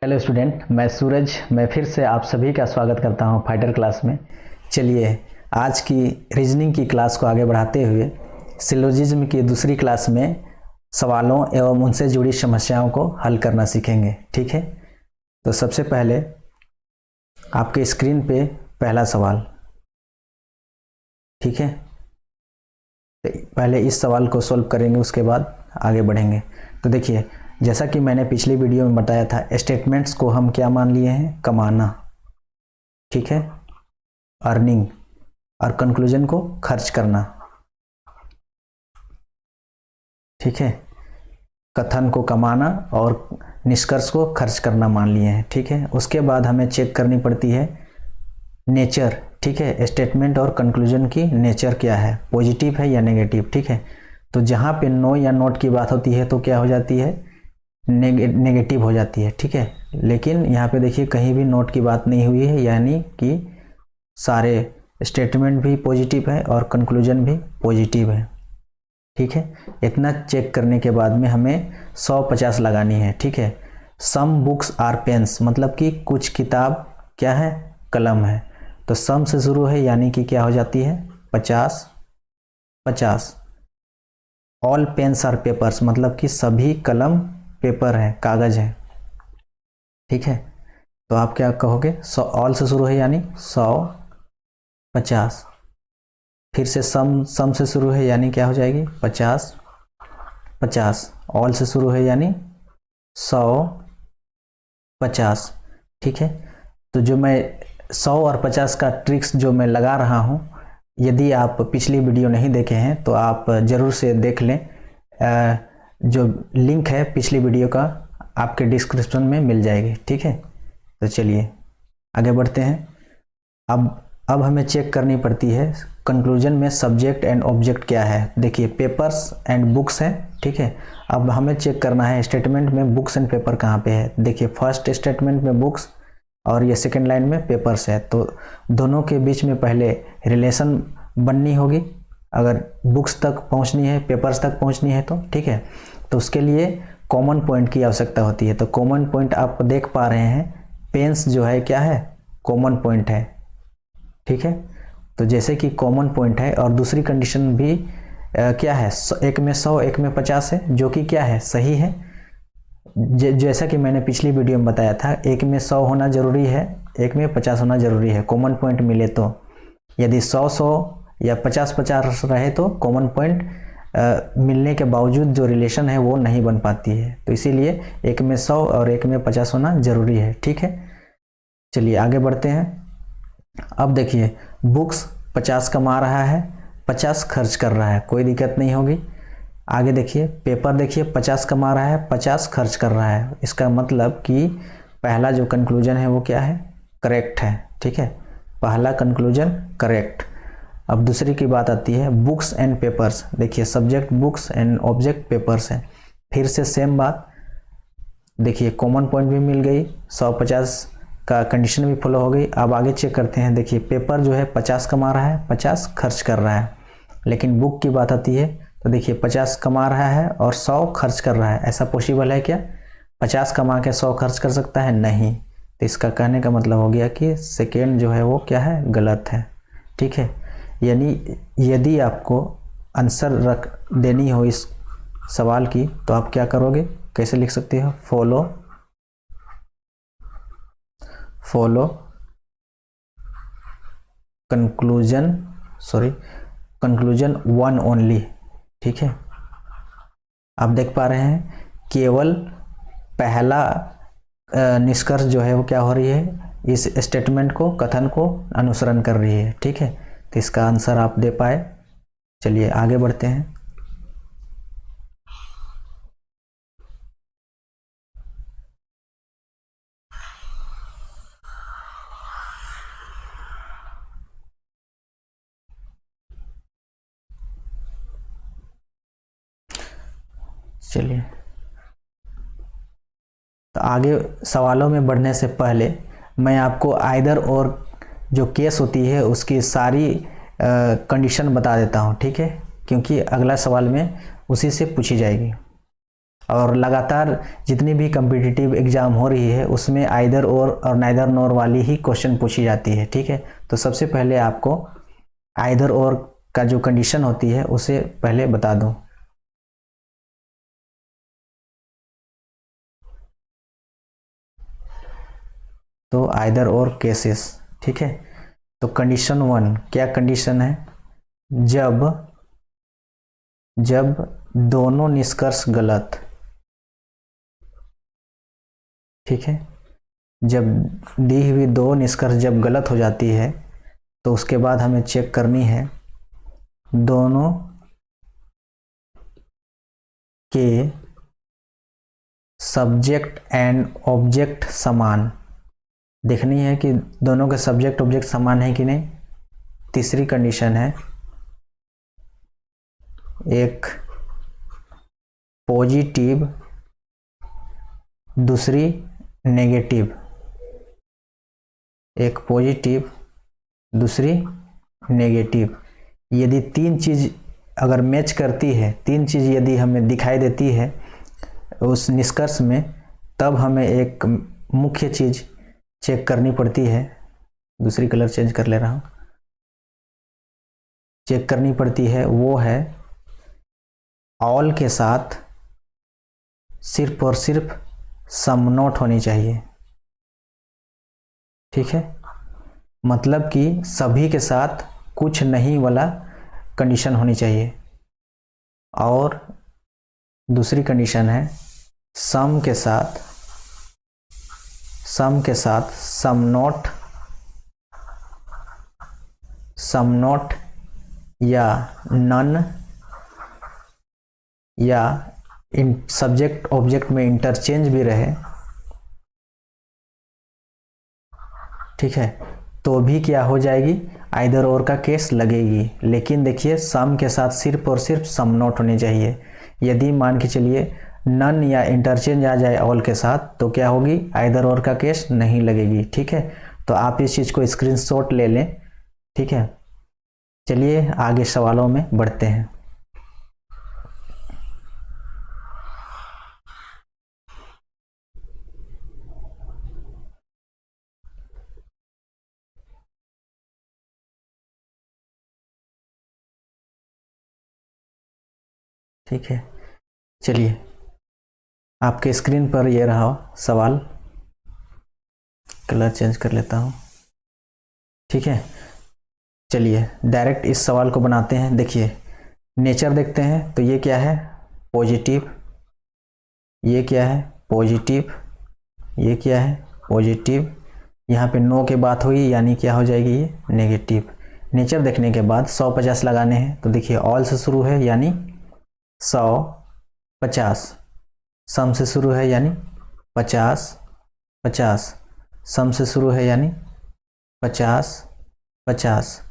Hello student, मैं सूरज। मैं फिर से आप सभी का स्वागत करता हूं फाइटर क्लास में। चलिए आज की रीजनिंग की क्लास को आगे बढ़ाते हुए सिलोजिज्म की दूसरी क्लास में सवालों एवं उनसे जुड़ी समस्याओं को हल करना सीखेंगे। ठीक है, तो सबसे पहले आपके स्क्रीन पे पहला सवाल। ठीक है, तो पहले इस सवाल को सॉल्व करेंगे, उसके बाद आगे बढ़ेंगे। तो देखिए, जैसा कि मैंने पिछली वीडियो में बताया था, स्टेटमेंट्स को हम क्या मान लिए हैं? कमाना। ठीक है, अर्निंग, और कंक्लूजन को खर्च करना। ठीक है, कथन को कमाना और निष्कर्ष को खर्च करना मान लिए हैं। ठीक है, उसके बाद हमें चेक करनी पड़ती है नेचर। ठीक है, स्टेटमेंट और कंक्लूजन की नेचर क्या है, पॉजिटिव है या नेगेटिव। ठीक है, तो जहाँ पे नो या नोट की बात होती है तो क्या हो जाती है? नेगेटिव हो जाती है। ठीक है, लेकिन यहाँ पे देखिए कहीं भी नोट की बात नहीं हुई है, यानी कि सारे स्टेटमेंट भी पॉजिटिव है और कंक्लूजन भी पॉजिटिव है। ठीक है, इतना चेक करने के बाद में हमें 150 लगानी है। ठीक है, सम बुक्स आर पेन्स, मतलब कि कुछ किताब क्या है? कलम है। तो सम से शुरू है, यानी कि क्या हो जाती है? 50 50। ऑल पेन्स आर पेपर्स, मतलब कि सभी कलम पेपर है, कागज है। ठीक है, तो आप क्या कहोगे? ऑल से शुरू है यानी 100 50। फिर से सम से शुरू है, यानी क्या हो जाएगी? 50 50। ऑल से शुरू है यानी 100 50। ठीक है, तो जो मैं 100 और 50 का ट्रिक्स जो मैं लगा रहा हूँ, यदि आप पिछली वीडियो नहीं देखे हैं तो आप ज़रूर से देख लें। जो लिंक है पिछली वीडियो का आपके डिस्क्रिप्शन में मिल जाएगी। ठीक है, तो चलिए आगे बढ़ते हैं। अब हमें चेक करनी पड़ती है कंक्लूजन में सब्जेक्ट एंड ऑब्जेक्ट क्या है। देखिए, पेपर्स एंड बुक्स हैं। ठीक है, अब हमें चेक करना है स्टेटमेंट में बुक्स एंड पेपर कहाँ पे है। देखिए, फर्स्ट स्टेटमेंट में बुक्स और ये सेकंड लाइन में पेपर्स है, तो दोनों के बीच में पहले रिलेशन बननी होगी अगर बुक्स तक पहुंचनी है, पेपर्स तक पहुंचनी है तो। ठीक है, तो उसके लिए कॉमन पॉइंट की आवश्यकता होती है। तो कॉमन पॉइंट आप देख पा रहे हैं, पेन्स जो है क्या है? कॉमन पॉइंट है। ठीक है, तो जैसे कि कॉमन पॉइंट है और दूसरी कंडीशन भी क्या है? एक में 100 एक में 50 है, जो कि क्या है? सही है। जैसा कि मैंने पिछली वीडियो में बताया था, एक में 100 होना जरूरी है, एक में 50 होना जरूरी है, कॉमन पॉइंट मिले तो। यदि 100 या 50 रहे तो कॉमन पॉइंट मिलने के बावजूद जो रिलेशन है वो नहीं बन पाती है। तो इसीलिए एक में 100 और एक में 50 होना जरूरी है। ठीक है, चलिए आगे बढ़ते हैं। अब देखिए, बुक्स 50 कमा रहा है, 50 खर्च कर रहा है, कोई दिक्कत नहीं होगी। आगे देखिए, पेपर देखिए 50 कमा रहा है, 50 खर्च कर रहा है। इसका मतलब कि पहला जो कंक्लूजन है वो क्या है? करेक्ट है। ठीक है, पहला कंक्लूजन करेक्ट। अब दूसरी की बात आती है बुक्स एंड पेपर्स। देखिए, subject books and object papers है। फिर से सेम बात, देखिए कॉमन पॉइंट भी मिल गई, 150 का कंडीशन भी फॉलो हो गई। अब आगे चेक करते हैं। देखिए, पेपर जो है 50 कमा रहा है, 50 खर्च कर रहा है, लेकिन बुक की बात आती है तो देखिए 50 कमा रहा है और 100 खर्च कर रहा है। ऐसा पॉसिबल है क्या? 50 कमा के 100 खर्च कर सकता है? नहीं। तो इसका कहने का मतलब हो गया कि सेकेंड जो है वो क्या है? गलत है। ठीक है, यानी यदि आपको आंसर रख देनी हो इस सवाल की तो आप क्या करोगे? कैसे लिख सकते हो? Follow conclusion one only. ठीक है, आप देख पा रहे हैं केवल पहला निष्कर्ष जो है वो क्या हो रही है? इस स्टेटमेंट को, कथन को अनुसरण कर रही है। ठीक है, तो इसका आंसर आप दे पाए। चलिए आगे बढ़ते हैं। चलिए, तो आगे सवालों में बढ़ने से पहले मैं आपको आइदर और जो केस होती है उसकी सारी कंडीशन बता देता हूँ। ठीक है, क्योंकि अगला सवाल में उसी से पूछी जाएगी। और लगातार जितनी भी कम्पिटिटिव एग्जाम हो रही है उसमें आइदर और नाइदर नोर वाली ही क्वेश्चन पूछी जाती है, ठीक है। तो सबसे पहले आपको आइदर और का जो कंडीशन होती है उसे पहले बता दूं। तो आइदर और केसेस, ठीक है। तो कंडीशन 1 क्या कंडीशन है, जब दोनों निष्कर्ष गलत, ठीक है। जब दी हुई दो निष्कर्ष जब गलत हो जाती है तो उसके बाद हमें चेक करनी है दोनों के सब्जेक्ट एंड ऑब्जेक्ट समान, देखनी है कि दोनों के सब्जेक्ट ऑब्जेक्ट समान है कि नहीं। तीसरी कंडीशन है एक पॉजिटिव दूसरी नेगेटिव, एक पॉजिटिव दूसरी नेगेटिव। यदि तीन चीज़ अगर मैच करती है, तीन चीज़ यदि हमें दिखाई देती है उस निष्कर्ष में, तब हमें एक मुख्य चीज़ चेक करनी पड़ती है। दूसरी कलर चेंज कर ले रहा हूँ। चेक करनी पड़ती है वो है ऑल के साथ सिर्फ और सिर्फ सम नोट होनी चाहिए, ठीक है। मतलब कि सभी के साथ कुछ नहीं वाला कंडीशन होनी चाहिए। और दूसरी कंडीशन है सम के साथ सम नोट या नन या इन सब्जेक्ट ऑब्जेक्ट में इंटरचेंज भी रहे, ठीक है, तो भी क्या हो जाएगी, आइदर और का केस लगेगी। लेकिन देखिए सम के साथ सिर्फ और सिर्फ सम नोट होनी चाहिए। यदि मान के चलिए नन या इंटरचेंज आ जाए ऑल के साथ तो क्या होगी, आइदर और का केस नहीं लगेगी, ठीक है। तो आप इस चीज़ को स्क्रीनशॉट ले लें, ठीक है। चलिए आगे सवालों में बढ़ते हैं। ठीक है, चलिए आपके स्क्रीन पर ये रहा सवाल, कलर चेंज कर लेता हूँ, ठीक है। चलिए डायरेक्ट इस सवाल को बनाते हैं। देखिए नेचर देखते हैं, तो ये क्या है पॉजिटिव, ये क्या है पॉजिटिव, ये क्या है पॉजिटिव। यहाँ पे नो की बात हुई यानी क्या हो जाएगी ये नेगेटिव। नेचर देखने के बाद 150 लगाने हैं, तो देखिए ऑल से शुरू है यानी 150, सम से शुरू है यानी 50 50, सम से शुरू है यानी 50 50,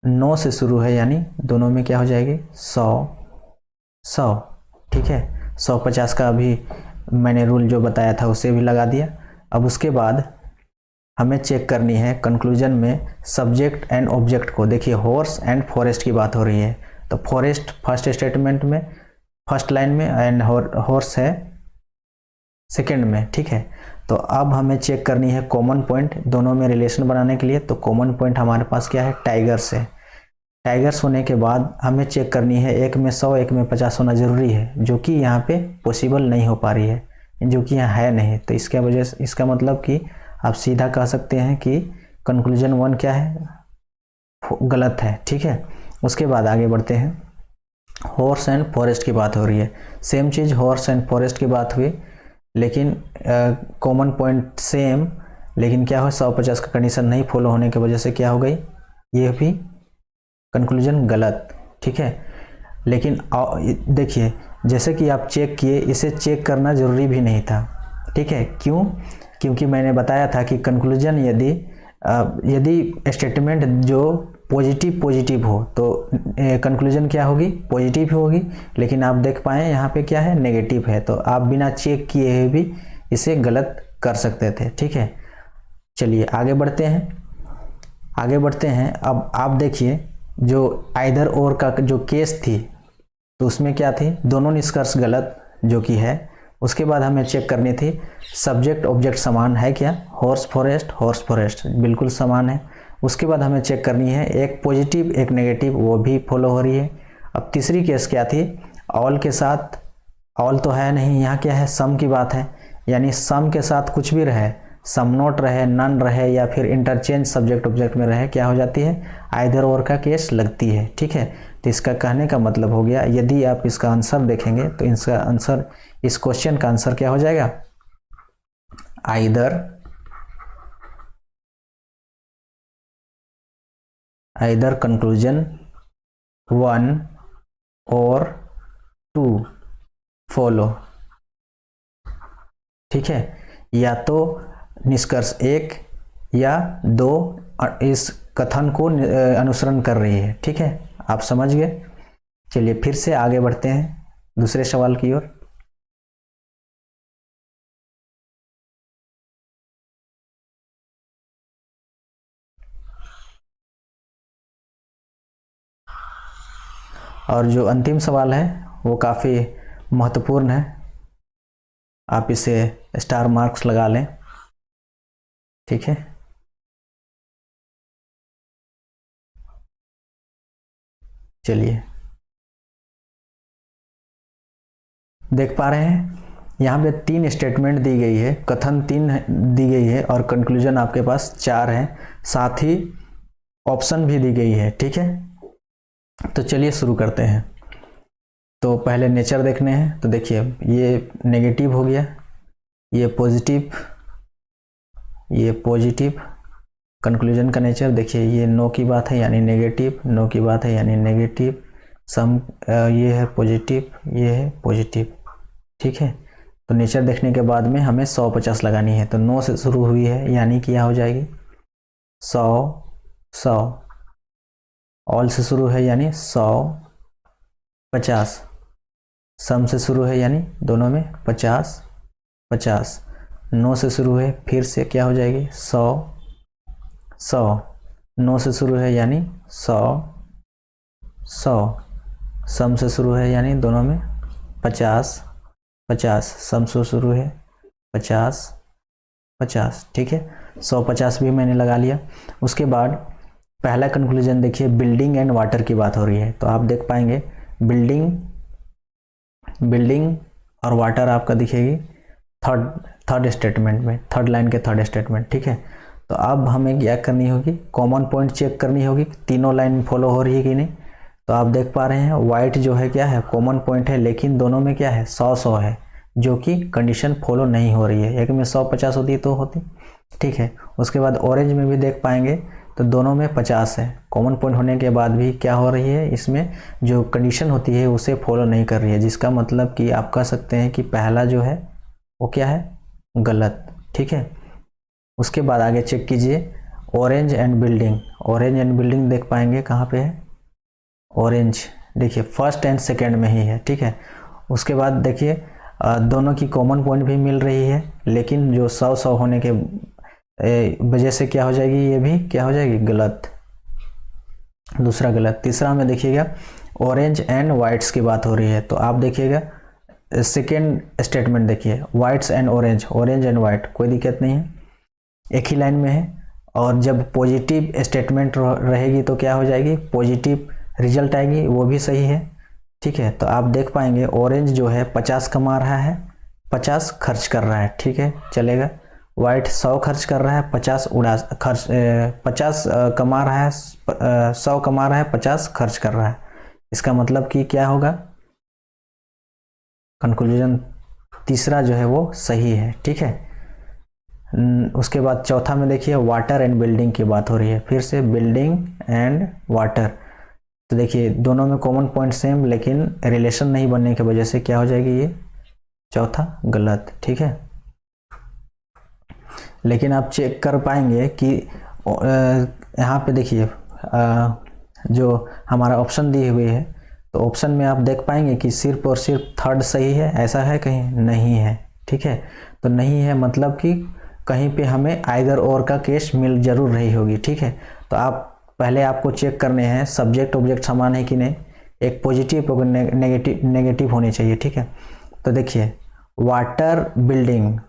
9 से शुरू है यानी दोनों में क्या हो जाएगी 100 100, ठीक है। 150 का अभी मैंने रूल जो बताया था उसे भी लगा दिया। अब उसके बाद हमें चेक करनी है कंक्लूजन में सब्जेक्ट एंड ऑब्जेक्ट को। देखिए हॉर्स एंड फॉरेस्ट की बात हो रही है, तो फॉरेस्ट फर्स्ट स्टेटमेंट में फर्स्ट लाइन में एंड हॉर्स है सेकंड में, ठीक है। तो अब हमें चेक करनी है कॉमन पॉइंट दोनों में रिलेशन बनाने के लिए। तो कॉमन पॉइंट हमारे पास क्या है टाइगर्स है। टाइगर्स होने के बाद हमें चेक करनी है एक में 100 एक में 50 होना जरूरी है, जो कि यहाँ पे पॉसिबल नहीं हो पा रही है, जो कि यहाँ है नहीं। तो इसके वजह से इसका मतलब कि आप सीधा कह सकते हैं कि कंक्लूजन 1 क्या है गलत है, ठीक है। उसके बाद आगे बढ़ते हैं। हॉर्स एंड फॉरेस्ट की बात हो रही है, same cheese horse and forest की बात हुई, लेकिन कॉमन पॉइंट सेम, लेकिन क्या हो 150 का कंडीशन नहीं फॉलो होने की वजह से क्या हो गई ये भी कंक्लूजन गलत, ठीक है। लेकिन देखिए जैसे कि आप चेक किए, इसे चेक करना ज़रूरी भी नहीं था, ठीक है। क्यों, क्योंकि मैंने बताया था कि कंक्लूजन यदि स्टेटमेंट जो पॉजिटिव हो तो कंक्लूजन क्या होगी पॉजिटिव होगी। लेकिन आप देख पाए यहाँ पे क्या है नेगेटिव है, तो आप बिना चेक किए हुए भी इसे गलत कर सकते थे, ठीक है। चलिए आगे बढ़ते हैं। अब आप देखिए जो आइदर और का जो केस थी तो उसमें क्या थी दोनों निष्कर्ष गलत, जो कि है। उसके बाद हमें चेक करनी थी सब्जेक्ट ऑब्जेक्ट समान है क्या, हॉर्स फॉरेस्ट बिल्कुल समान है। उसके बाद हमें चेक करनी है एक पॉजिटिव एक नेगेटिव, वो भी फॉलो हो रही है। अब तीसरी केस क्या थी, ऑल के साथ, ऑल तो है नहीं, यहाँ क्या है, सम की बात है, यानी सम के साथ कुछ भी रहे, सम नोट रहे, नन रहे या फिर इंटरचेंज सब्जेक्ट ऑब्जेक्ट में रहे, क्या हो जाती है, आइदर और का केस लगती है। ठीक है, तो इसका कहने का मतलब हो गया, यदि आप इसका आंसर देखेंगे तो इसका आंसर, इस क्वेश्चन का आंसर क्या हो जाएगा, आइदर कंक्लूजन 1 और 2 फॉलो। ठीक है, या तो निष्कर्ष 1 या 2 इस कथन को अनुसरण कर रही है। ठीक है, आप समझ गए। चलिए फिर से आगे बढ़ते हैं दूसरे सवाल की ओर। और जो अंतिम सवाल है वो काफ़ी महत्वपूर्ण है, आप इसे स्टार मार्क्स लगा लें। ठीक है, चलिए देख पा रहे हैं यहाँ पे 3 स्टेटमेंट दी गई है, कथन 3 दी गई है और कंक्लूजन आपके पास 4 है, साथ ही ऑप्शन भी दी गई है। ठीक है, तो चलिए शुरू करते हैं। तो पहले नेचर देखने हैं, तो देखिए ये नेगेटिव हो गया, ये पॉजिटिव, कंक्लूजन का नेचर देखिए, ये नो की बात है यानी नेगेटिव, नो की बात है यानी नेगेटिव, सम ये है पॉजिटिव, ये है पॉजिटिव। ठीक है, तो नेचर देखने के बाद में हमें 150 लगानी है, तो नो से शुरू हुई है यानी कि क्या हो जाएगी 100, ऑल से शुरू है यानी 150, सम से शुरू है यानी दोनों में 50, नो से शुरू है फिर से क्या हो जाएगी 100, नो से शुरू है यानी 100, सम से शुरू है यानी दोनों में 50, सम से शुरू है 50। ठीक है, 150 भी मैंने लगा लिया। उसके बाद पहला कंक्लूजन देखिए, बिल्डिंग एंड वाटर की बात हो रही है, तो आप देख पाएंगे बिल्डिंग और वाटर आपका दिखेगी थर्ड स्टेटमेंट में, थर्ड लाइन के थर्ड स्टेटमेंट। ठीक है, तो अब हमें क्या करनी होगी, कॉमन पॉइंट चेक करनी होगी, तीनों लाइन फॉलो हो रही है कि नहीं। तो आप देख पा रहे हैं वाइट जो है क्या है, कॉमन पॉइंट है, लेकिन दोनों में क्या है 100 है, जो कि कंडीशन फॉलो नहीं हो रही है, एक में 150 होती तो होती। ठीक है, उसके बाद ऑरेंज में भी देख पाएंगे तो दोनों में 50 है, कॉमन पॉइंट होने के बाद भी क्या हो रही है, इसमें जो कंडीशन होती है उसे फॉलो नहीं कर रही है, जिसका मतलब कि आप कह सकते हैं कि पहला जो है वो क्या है, गलत। ठीक है, उसके बाद आगे चेक कीजिए ऑरेंज एंड बिल्डिंग देख पाएंगे कहाँ पे है, ऑरेंज देखिए फर्स्ट एंड सेकेंड में ही है। ठीक है, उसके बाद देखिए दोनों की कॉमन पॉइंट भी मिल रही है, लेकिन जो 100 होने के वजह से क्या हो जाएगी, ये भी क्या हो जाएगी गलत, दूसरा गलत। तीसरा में देखिएगा ऑरेंज एंड वाइट्स की बात हो रही है, तो आप देखिएगा सेकेंड स्टेटमेंट देखिए, whites and orange and white, कोई दिक्कत नहीं है, एक ही लाइन में है। और जब पॉजिटिव स्टेटमेंट रहेगी तो क्या हो जाएगी, पॉजिटिव रिजल्ट आएगी, वो भी सही है। ठीक है, तो आप देख पाएंगे ऑरेंज जो है 50 कमा रहा है, 50 खर्च कर रहा है। ठीक है, चलेगा। वाइट 100 खर्च कर रहा है, 50 कमा रहा है, 100 कमा रहा है, 50 खर्च कर रहा है। इसका मतलब कि क्या होगा, कंक्लूजन तीसरा जो है वो सही है। ठीक है, उसके बाद चौथा में देखिए वाटर एंड बिल्डिंग की बात हो रही है, फिर से बिल्डिंग एंड वाटर, तो देखिए दोनों में कॉमन पॉइंट सेम, लेकिन रिलेशन नहीं बनने की वजह से क्या हो जाएगी, ये चौथा गलत। ठीक है, लेकिन आप चेक कर पाएंगे कि यहाँ पे देखिए जो हमारा ऑप्शन दी हुई है, तो ऑप्शन में आप देख पाएंगे कि सिर्फ और सिर्फ थर्ड सही है, ऐसा है कहीं नहीं है। ठीक है, तो नहीं है मतलब कि कहीं पे हमें आइदर और का केस मिल जरूर रही होगी। ठीक है, तो आप पहले आपको चेक करने हैं सब्जेक्ट ऑब्जेक्ट समान है कि नहीं, एक पॉजिटिव और नेगेटिव होनी चाहिए। ठीक है, तो देखिए water building,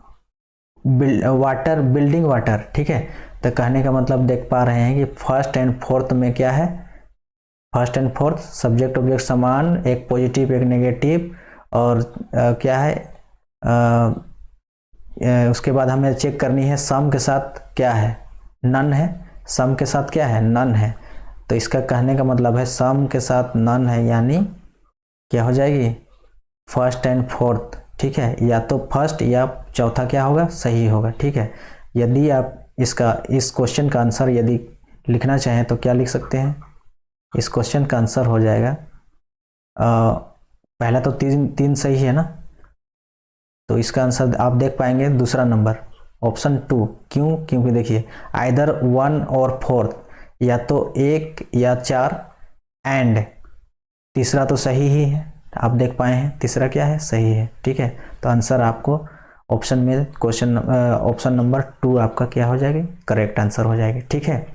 water building water, ठीक है। तो कहने का मतलब देख पा रहे हैं कि फर्स्ट एंड फोर्थ में क्या है, first and fourth subject object समान, एक पॉजिटिव एक नेगेटिव, और क्या है उसके बाद हमें चेक करनी है सम के साथ क्या है, नन है, सम के साथ क्या है, नन है। तो इसका कहने का मतलब है सम के साथ नन है, यानी क्या हो जाएगी, फर्स्ट एंड फोर्थ, ठीक है। या तो फर्स्ट या चौथा क्या होगा, सही होगा, ठीक है। यदि आप इसका इस क्वेश्चन का आंसर यदि लिखना चाहें तो क्या लिख सकते हैं, इस क्वेश्चन का आंसर हो जाएगा पहला तो तीन सही है ना, तो इसका आंसर आप देख पाएंगे दूसरा नंबर ऑप्शन 2। क्यों, क्योंकि देखिए आइदर 1 और 4, या तो 1 या 4, एंड तीसरा तो सही ही है, आप देख पाए हैं तीसरा क्या है, सही है, ठीक है। तो आंसर आपको ऑप्शन में क्वेश्चन ऑप्शन नंबर 2 आपका क्या हो जाएगी, करेक्ट आंसर हो जाएगी, ठीक है।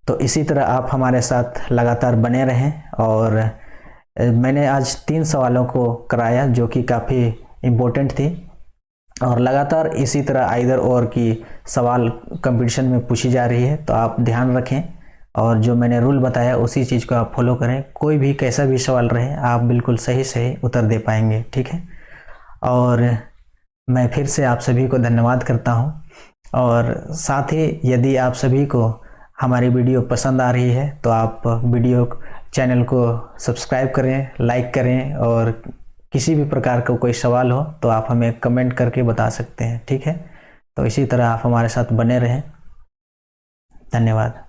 तो इसी तरह आप हमारे साथ लगातार बने रहें, और मैंने आज 3 सवालों को कराया जो कि काफ़ी इम्पोर्टेंट थी, और लगातार इसी तरह आइदर और की सवाल कंपटीशन में पूछी जा रही है। तो आप ध्यान रखें और जो मैंने रूल बताया उसी चीज़ को आप फॉलो करें, कोई भी कैसा भी सवाल रहे आप बिल्कुल सही सही उत्तर दे पाएंगे, ठीक है। और मैं फिर से आप सभी को धन्यवाद करता हूं, और साथ ही यदि आप सभी को हमारी वीडियो पसंद आ रही है तो आप वीडियो चैनल को सब्सक्राइब करें, लाइक करें, और किसी भी प्रकार का कोई सवाल हो तो आप हमें कमेंट करके बता सकते हैं, ठीक है। तो इसी तरह आप हमारे साथ बने रहें, धन्यवाद।